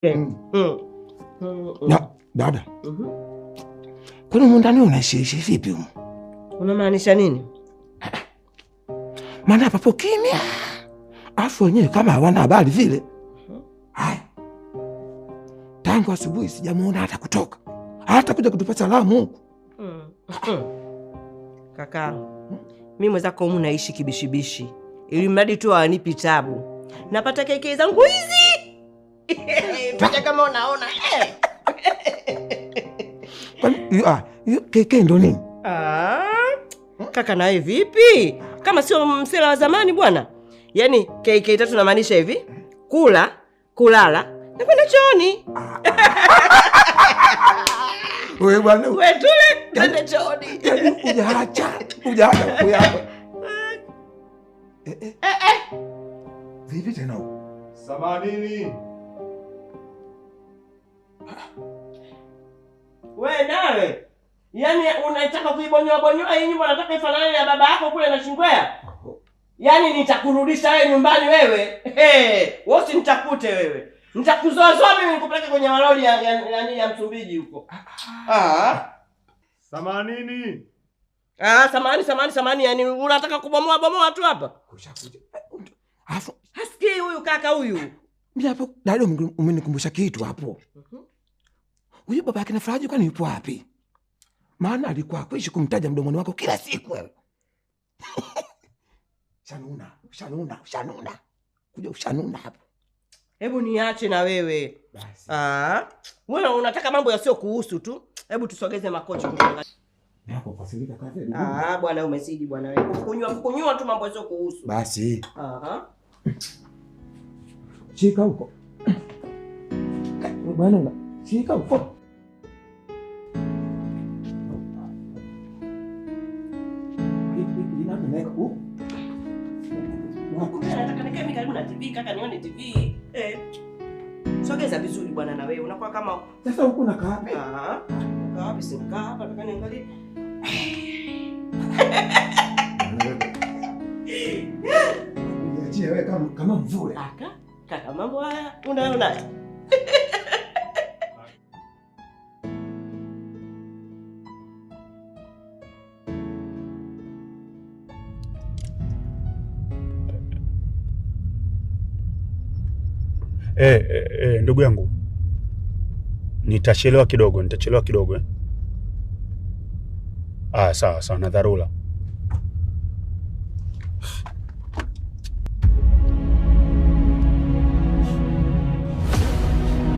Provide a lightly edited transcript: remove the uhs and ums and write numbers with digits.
Na dada. Kwani mundani unaishi vipi huko? Unamaanisha nini? Maana papo kimya. Afu wenyewe kama hawana habari vile. Hai. Tangu asubuhi sijamuona hata kutoka. Hata kuja kutupa salamu huko. Kaka, mimi mwenzako humu naishi kibishibishi. Ili mradi tu hawanipi tabu. Napata keke zangu hizi. Pata kama unaona. Hiyo keke ndo nini? Kaka nawe vipi? Kama sio msela wa zamani bwana. Yaani keke 3 namaanisha hivi. Kula, kulala, na kwenda chooni. Wewe bwana. Wewe tule, twende chooni. Hujaacha kuyapa. Vipi tena? Samanini. Wewe nawe. Yaani unataka kuibonyoa hii nyumba, unataka ifanane na baba yako kule na Shingwea? Yaani nitakurudisha wewe nyumbani wewe. Wewe usinitakute wewe. Nitakuzoazoa mimi nikupeleke kwenye malori ya Msumbiji huko. Samanini. Samani yani unataka kubomoa tu hapa? Kushakuja. Hasikii huyu kaka huyu. Mimi hapo dada umenikumbusha kitu hapo. Huyu baba yake na Faraji kwani yupo wapi? Maana alikuwa kuishi kumtaja mdomoni wako kila siku wewe. Shanuna. Kuja ushanuna hapo. Hebu niache na wewe. Basi. Wewe unataka mambo yasio kuhusu tu. Hebu tusogeze makochi kuangalia. Hapo pasilika kafe. Bwana umezidi bwana wewe. Kukunywa tu mambo yasio kuhusu. Basi. Shika huko. Bwana shika huko. Nataka nikae karibu na TV kaka, nione TV. Sogeza vizuri bwana na wewe. Unakuwa kama sasa huko nakaa wapi? Kaa wapi? Sikaa hapa, nataka niangalie. Niachie wewe kama mvule. Kaka mambo haya unaona? Ndugu yangu, nitachelewa kidogo sawa na dharura.